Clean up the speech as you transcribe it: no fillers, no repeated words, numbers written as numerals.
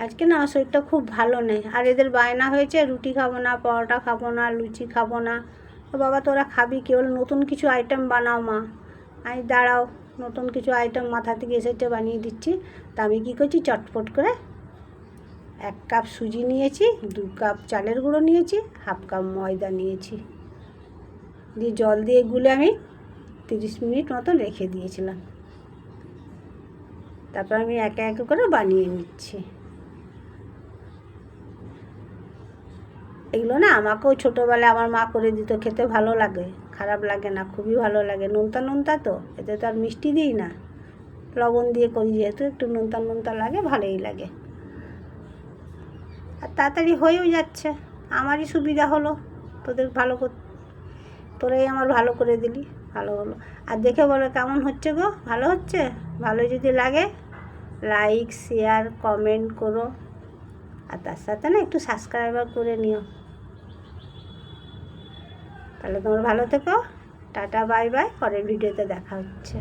আজকে না শরীরটা খুব ভালো নেই, আর এদের বায়না হয়েছে রুটি খাবো না, পরোটা খাবো না, লুচি খাবো না। তো বাবা তোরা খাবি কেবল নতুন কিছু আইটেম বানাও মা। আমি দাঁড়াও, নতুন কিছু আইটেম মাথা থেকে এসেছে, বানিয়ে দিচ্ছি। তা আমি কী করছি, চটপট করে 1 কাপ সুজি নিয়েছি, 2 কাপ চালের গুঁড়ো নিয়েছি, হাফ কাপ ময়দা নিয়েছি, দিয়ে জল দিয়ে গুলে আমি 30 মিনিট মতন রেখে দিয়েছিলাম। তারপর আমি একে একে করে বানিয়ে নিচ্ছি। এগুলো না আমাকেও ছোটোবেলায় আমার মা করে দিত, খেতে ভালো লাগে, খারাপ লাগে না, খুবই ভালো লাগে। নোনতা নোনতা তো, এতে তো আর মিষ্টি দিই না, লবণ দিয়ে করি যেহেতু, একটু নোনতা নোনতা লাগে, ভালোই লাগে। আর তাড়াতাড়ি হয়েও যাচ্ছে, আমারই সুবিধা হলো, তোদের ভালো তোরাই আমার ভালো করে দিলি, ভালো হলো। আর দেখে বলো কেমন হচ্ছে গো, ভালো হচ্ছে? ভালো যদি লাগে লাইক শেয়ার কমেন্ট করো, আর তার সাথে না একটু সাবস্ক্রাইবার করে নিও। তাহলে তোমরা ভালো থেকো, টাটা বাই বাই, পরের ভিডিওতে দেখা হচ্ছে।